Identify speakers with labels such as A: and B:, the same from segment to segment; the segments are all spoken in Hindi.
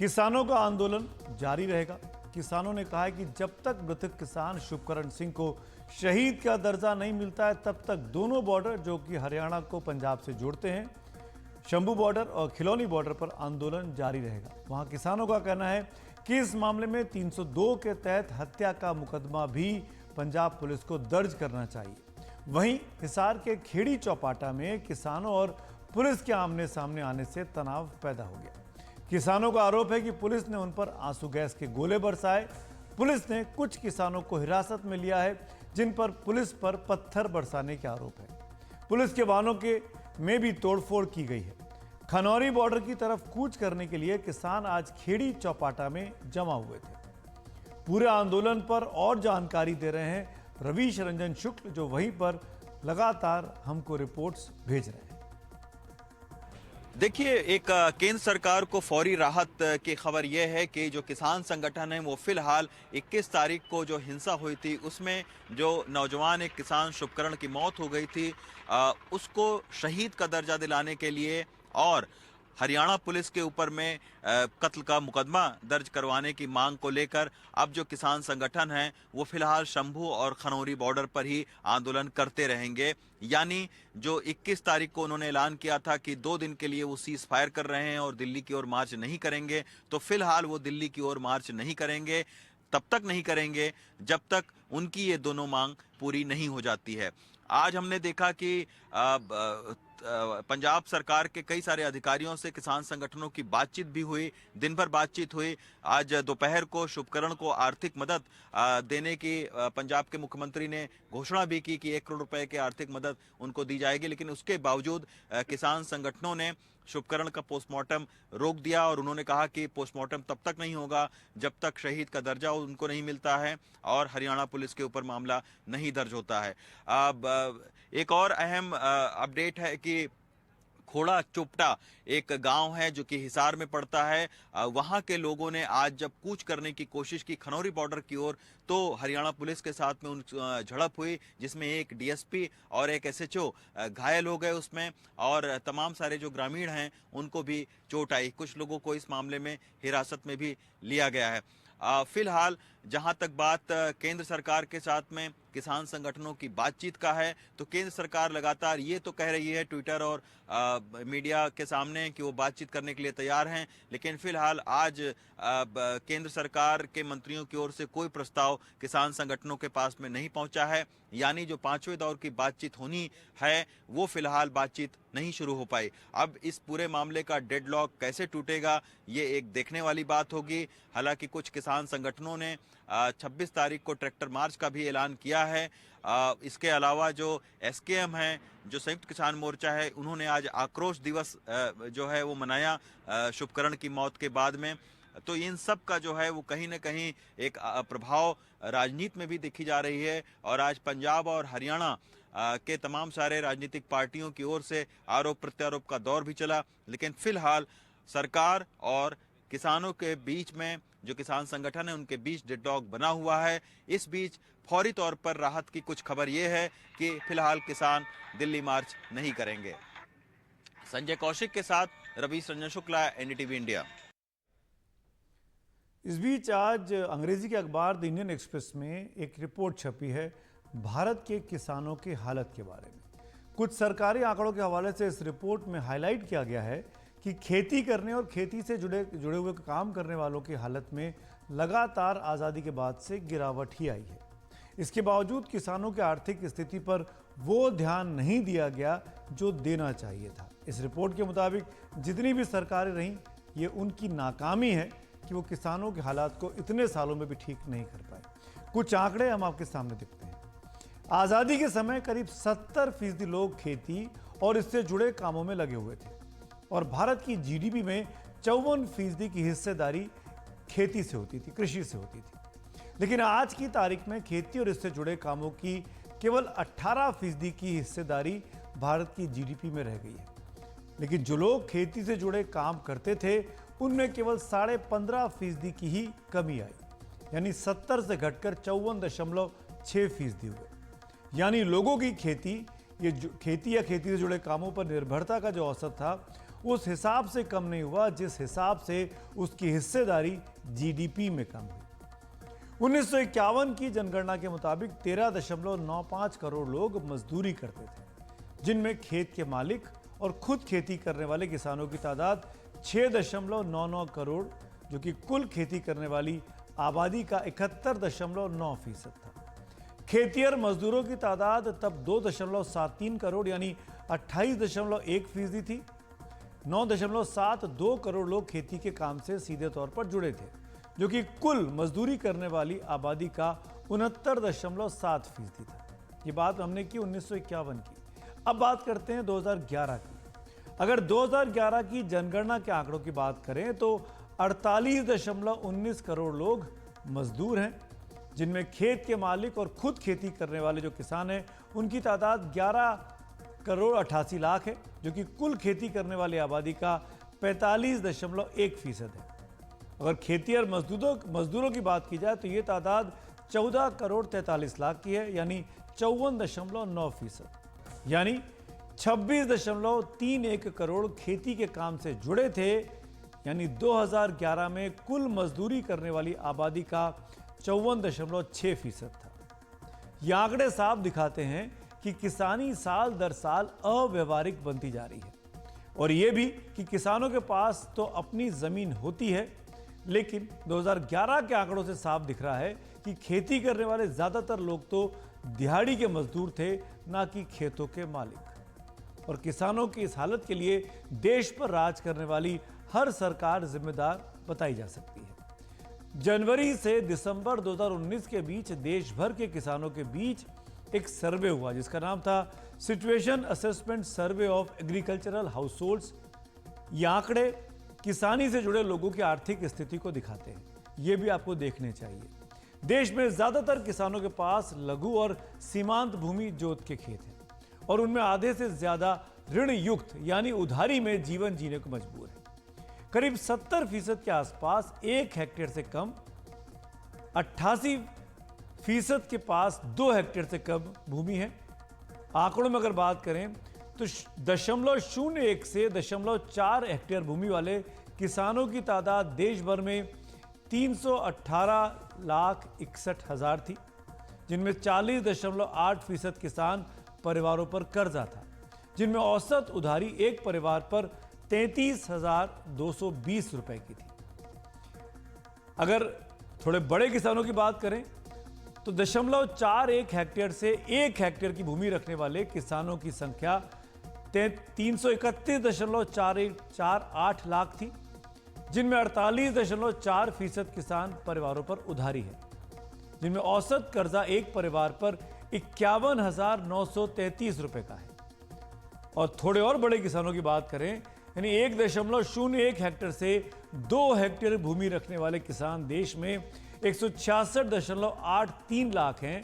A: किसानों का आंदोलन जारी रहेगा। किसानों ने कहा है कि जब तक मृतक किसान शुभकरण सिंह को शहीद का दर्जा नहीं मिलता है तब तक दोनों बॉर्डर जो कि हरियाणा को पंजाब से जोड़ते हैं, शंभू बॉर्डर और खिलौनी बॉर्डर पर आंदोलन जारी रहेगा। वहां किसानों का कहना है कि इस मामले में 302 के तहत हत्या का मुकदमा भी पंजाब पुलिस को दर्ज करना चाहिए। वहीं हिसार के खेड़ी चौपाटा में किसानों और पुलिस के आमने सामने आने से तनाव पैदा हो गया। किसानों का आरोप है कि पुलिस ने उन पर आंसू गैस के गोले बरसाए। पुलिस ने कुछ किसानों को हिरासत में लिया है जिन पर पुलिस पर पत्थर बरसाने के आरोप है। पुलिस के वाहनों के में भी तोड़फोड़ की गई है। खनौरी बॉर्डर की तरफ कूच करने के लिए किसान आज खेड़ी चौपाटा में जमा हुए थे। पूरे आंदोलन पर और जानकारी दे रहे हैं रवीश रंजन शुक्ल, जो वहीं पर लगातार हमको रिपोर्ट्स भेज रहे हैं।
B: देखिए, एक केंद्र सरकार को फौरी राहत की खबर यह है कि जो किसान संगठन है वो फिलहाल 21 तारीख को जो हिंसा हुई थी उसमें जो नौजवान एक किसान शुभकरण की मौत हो गई थी उसको शहीद का दर्जा दिलाने के लिए और हरियाणा पुलिस के ऊपर में कत्ल का मुकदमा दर्ज करवाने की मांग को लेकर अब जो किसान संगठन हैं वो फिलहाल शंभू और खनौरी बॉर्डर पर ही आंदोलन करते रहेंगे। यानी जो 21 तारीख को उन्होंने ऐलान किया था कि 2 दिन के लिए वो सीज फायर कर रहे हैं और दिल्ली की ओर मार्च नहीं करेंगे, तो फिलहाल वो दिल्ली की ओर मार्च नहीं करेंगे। तब तक नहीं करेंगे जब तक उनकी ये दोनों मांग पूरी नहीं हो जाती है। आज हमने देखा कि पंजाब सरकार के कई सारे अधिकारियों से किसान संगठनों की बातचीत भी हुई, दिन भर बातचीत हुई। आज दोपहर को शुभकरण को आर्थिक मदद देने की पंजाब के मुख्यमंत्री ने घोषणा भी की कि 1 करोड़ रुपए की आर्थिक मदद उनको दी जाएगी, लेकिन उसके बावजूद किसान संगठनों ने शुभकरण का पोस्टमार्टम रोक दिया और उन्होंने कहा कि पोस्टमार्टम तब तक नहीं होगा जब तक शहीद का दर्जा उनको नहीं मिलता है और हरियाणा पुलिस के ऊपर मामला नहीं दर्ज होता है। अब एक और अहम अपडेट है कि खोड़ा चोपटा एक गांव है जो कि हिसार में पड़ता है। वहां के लोगों ने आज जब कूच करने की कोशिश की खनौरी बॉर्डर की ओर तो हरियाणा पुलिस के साथ में उन झड़प हुई जिसमें एक डीएसपी और एक एसएचओ घायल हो गए उसमें, और तमाम सारे जो ग्रामीण हैं उनको भी चोट आई। कुछ लोगों को इस मामले में हिरासत में भी लिया गया है। फिलहाल जहां तक बात केंद्र सरकार के साथ में किसान संगठनों की बातचीत का है तो केंद्र सरकार लगातार ये तो कह रही है ट्विटर और मीडिया के सामने कि वो बातचीत करने के लिए तैयार हैं, लेकिन फिलहाल आज केंद्र सरकार के मंत्रियों की ओर से कोई प्रस्ताव किसान संगठनों के पास में नहीं पहुंचा है। यानी जो 5वें दौर की बातचीत होनी है वो फिलहाल बातचीत नहीं शुरू हो पाई। अब इस पूरे मामले का डेडलॉक कैसे टूटेगा ये एक देखने वाली बात होगी। हालांकि कुछ किसान संगठनों ने 26 तारीख को ट्रैक्टर मार्च का भी ऐलान किया है। इसके अलावा जो एसकेएम है, जो संयुक्त किसान मोर्चा है, उन्होंने आज आक्रोश दिवस जो है वो मनाया शुभकरण की मौत के बाद में। तो इन सब का जो है वो कहीं ना कहीं एक प्रभाव राजनीति में भी देखी जा रही है और आज पंजाब और हरियाणा के तमाम सारे राजनीतिक पार्टियों की ओर से आरोप प्रत्यारोप का दौर भी चला। लेकिन फिलहाल सरकार और किसानों के बीच में जो किसान संगठन है उनके बीच डेडलॉक बना हुआ है। इस बीच फौरी तौर पर राहत की कुछ खबर यह है कि फिलहाल किसान दिल्ली मार्च नहीं करेंगे। संजय कौशिक के साथ रवीश रंजन शुक्ला, एनडीटीवी इंडिया।
A: इस बीच आज अंग्रेजी के अखबार द इंडियन एक्सप्रेस में एक रिपोर्ट छपी है भारत के किसानों की हालत के बारे में। कुछ सरकारी आंकड़ों के हवाले से इस रिपोर्ट में हाईलाइट किया गया है कि खेती करने और खेती से जुड़े हुए काम करने वालों की हालत में लगातार आज़ादी के बाद से गिरावट ही आई है। इसके बावजूद किसानों की आर्थिक स्थिति पर वो ध्यान नहीं दिया गया जो देना चाहिए था। इस रिपोर्ट के मुताबिक जितनी भी सरकारें रहीं, ये उनकी नाकामी है कि वो किसानों के हालात को इतने सालों में भी ठीक नहीं कर पाए। कुछ आंकड़े हम आपके सामने दिखते हैं। आज़ादी के समय करीब 70% लोग खेती और इससे जुड़े कामों में लगे हुए थे और भारत की जीडीपी में 54% की हिस्सेदारी खेती से होती थी, कृषि से होती थी। लेकिन आज की तारीख में खेती और इससे जुड़े कामों की केवल 18% की हिस्सेदारी भारत की जीडीपी में रह गई है। लेकिन जो लोग खेती से जुड़े काम करते थे उनमें केवल 15.5% की ही कमी आई, यानी 70 से घटकर 54.6% हुए। यानी लोगों की खेती या खेती से जुड़े कामों पर निर्भरता का जो औसत था उस हिसाब से कम नहीं हुआ जिस हिसाब से उसकी हिस्सेदारी जीडीपी में कम हुई। 1951 की जनगणना के मुताबिक 13.95 करोड़ लोग मजदूरी करते थे, जिनमें खेत के मालिक और खुद खेती करने वाले किसानों की तादाद 6.99 करोड़, जो कि कुल खेती करने वाली आबादी का 71.9% था। खेतिहर मजदूरों की तादाद तब 2.73 करोड़ यानी 28.1% थी। 9.72 करोड़ लोग खेती के काम से सीधे तौर पर जुड़े थे, जो कि कुल मजदूरी करने वाली आबादी का 69.7% था। ये बात हमने की 1951 की। अब बात करते हैं 2011 की। अगर 2011 की जनगणना के आंकड़ों की बात करें तो 48.19 करोड़ लोग मजदूर हैं, जिनमें खेत के मालिक और खुद खेती करने वाले जो किसान हैं उनकी तादाद 11.88 करोड़ है, जो कि कुल खेती करने वाली आबादी का 45.1% है। अगर खेतिहर मजदूरों की बात की जाए तो ये तादाद 14.43 करोड़ की है, यानी 54.9%। यानी 26.31 करोड़ खेती के काम से जुड़े थे, यानी 2011 में कुल मजदूरी करने वाली आबादी का 54.6% था। ये आंकड़े साफ दिखाते हैं कि किसानी साल दर साल अव्यवहारिक बनती जा रही है, और ये भी कि किसानों के पास तो अपनी जमीन होती है, लेकिन 2011 के आंकड़ों से साफ दिख रहा है कि खेती करने वाले ज्यादातर लोग तो दिहाड़ी के मजदूर थे, ना कि खेतों के मालिक। और किसानों की इस हालत के लिए देश पर राज करने वाली हर सरकार जिम्मेदार बताई जा सकती है। जनवरी से दिसंबर 2019 के बीच देश भर के किसानों के बीच एक सर्वे हुआ, जिसका नाम था situation assessment survey of agricultural households. ये आंकड़े किसानी से जुड़े लोगों की आर्थिक स्थिति को दिखाते हैं। ये भी आपको देखने चाहिए। देश में ज्यादातर किसानों के पास लघु और सीमांत भूमि जोत के खेत हैं, और उनमें आधे से ज्यादा ऋण युक्त यानी उधारी में जीवन जीने को मजबूर है। करीब 70% के आसपास 1 हेक्टेयर से कम, 88% के पास 2 हेक्टेयर से कम भूमि है। आंकड़ों में अगर बात करें तो 0.01 से 0.4 हेक्टेयर भूमि वाले किसानों की तादाद देश भर में 318,61,000 थी, जिनमें 40.8% किसान परिवारों पर कर्जा था, जिनमें औसत उधारी एक परिवार पर 33,220 रुपए की थी। अगर थोड़े बड़े किसानों की बात करें तो 0.41 हेक्टेयर से 1 हेक्टेयर की भूमि रखने वाले किसानों की संख्या 331.48 लाख थी, जिनमें 48.4% किसान परिवारों पर उधारी है, जिनमें औसत कर्जा एक परिवार पर 51,933 रुपए का है। और थोड़े और बड़े किसानों की बात करें, यानी 1.01 हेक्टेयर से 2 हेक्टेयर भूमि रखने वाले किसान देश में 166.83 लाख हैं।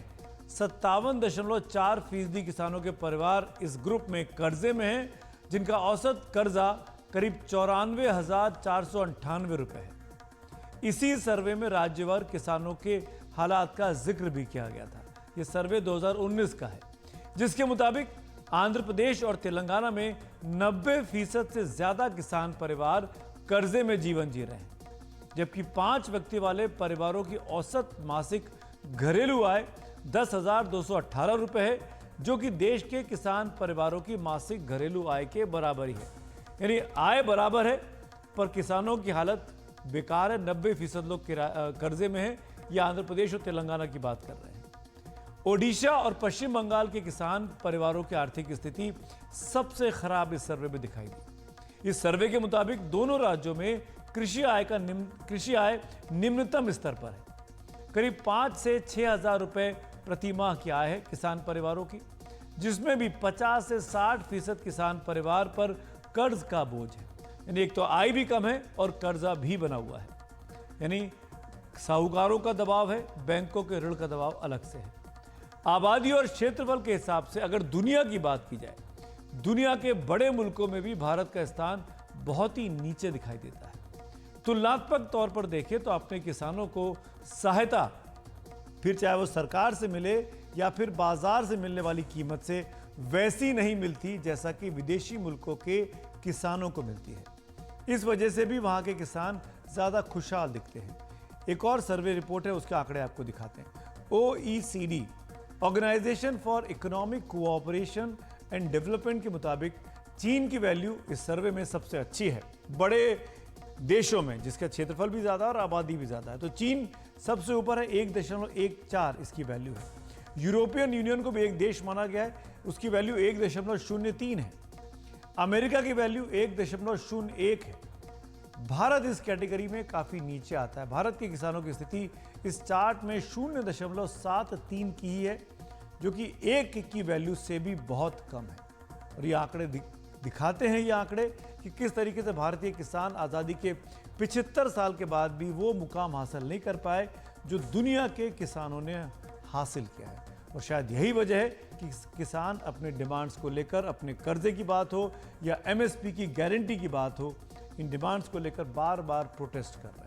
A: 57.4% किसानों के परिवार इस ग्रुप में कर्जे में हैं, जिनका औसत कर्जा करीब 94,498 रुपए है। इसी सर्वे में राज्यवार किसानों के हालात का जिक्र भी किया गया था। यह सर्वे 2019 का है, जिसके मुताबिक आंध्र प्रदेश और तेलंगाना में 90% से ज्यादा किसान परिवार कर्जे में जीवन जी रहे हैं, जबकि 5 व्यक्ति वाले परिवारों की औसत मासिक घरेलू आय 10,218 रुपए है, जो कि देश के किसान परिवारों की मासिक घरेलू आय के बराबर ही है। यानी आय बराबर है, पर किसानों की हालत बेकार है। 90% लोग कर्जे में हैं। ये आंध्र प्रदेश और तेलंगाना की बात कर रहे हैं। ओडिशा और पश्चिम बंगाल के किसान परिवारों की आर्थिक स्थिति सबसे खराब इस सर्वे में दिखाई दी। इस सर्वे के मुताबिक दोनों राज्यों में कृषि आय निम्नतम स्तर पर है। करीब 5 से 6,000 रुपए प्रति माह की आय है किसान परिवारों की, जिसमें भी 50 से 60% किसान परिवार पर कर्ज का बोझ है। यानी एक तो आय भी कम है और कर्जा भी बना हुआ है। यानी साहूकारों का दबाव है, बैंकों के ऋण का दबाव अलग से है। आबादी और क्षेत्रफल के हिसाब से अगर दुनिया की बात की जाए, दुनिया के बड़े मुल्कों में भी भारत का स्थान बहुत ही नीचे दिखाई देता है। तुलनात्मक तौर पर देखें तो अपने किसानों को सहायता, फिर चाहे वो सरकार से मिले या फिर बाजार से मिलने वाली कीमत से, वैसी नहीं मिलती जैसा कि विदेशी मुल्कों के किसानों को मिलती है। इस वजह से भी वहां के किसान ज्यादा खुशहाल दिखते हैं। एक और सर्वे रिपोर्ट है, उसके आंकड़े आपको दिखाते हैं। OECD, organisation for economic cooperation and development के मुताबिक चीन की वैल्यू इस सर्वे में सबसे अच्छी है। बड़े देशों में जिसका क्षेत्रफल भी ज्यादा और आबादी भी ज्यादा है, तो चीन सबसे ऊपर है, 1.14 इसकी वैल्यू है। यूरोपियन यूनियन को भी एक देश माना गया है, उसकी वैल्यू 1.03 है। अमेरिका की वैल्यू 1.01 है। भारत इस कैटेगरी में काफी नीचे आता है। भारत के किसानों की स्थिति इस चार्ट में 0.73 की ही है, जो कि 1 की वैल्यू से भी बहुत कम है। और ये आंकड़े दिखाते हैं, ये आंकड़े कि किस तरीके से भारतीय किसान आज़ादी के 75 साल के बाद भी वो मुकाम हासिल नहीं कर पाए जो दुनिया के किसानों ने हासिल किया है। और शायद यही वजह है कि किसान अपने डिमांड्स को लेकर, अपने कर्जे की बात हो या MSP की गारंटी की बात हो, इन डिमांड्स को लेकर बार बार प्रोटेस्ट कर रहे हैं।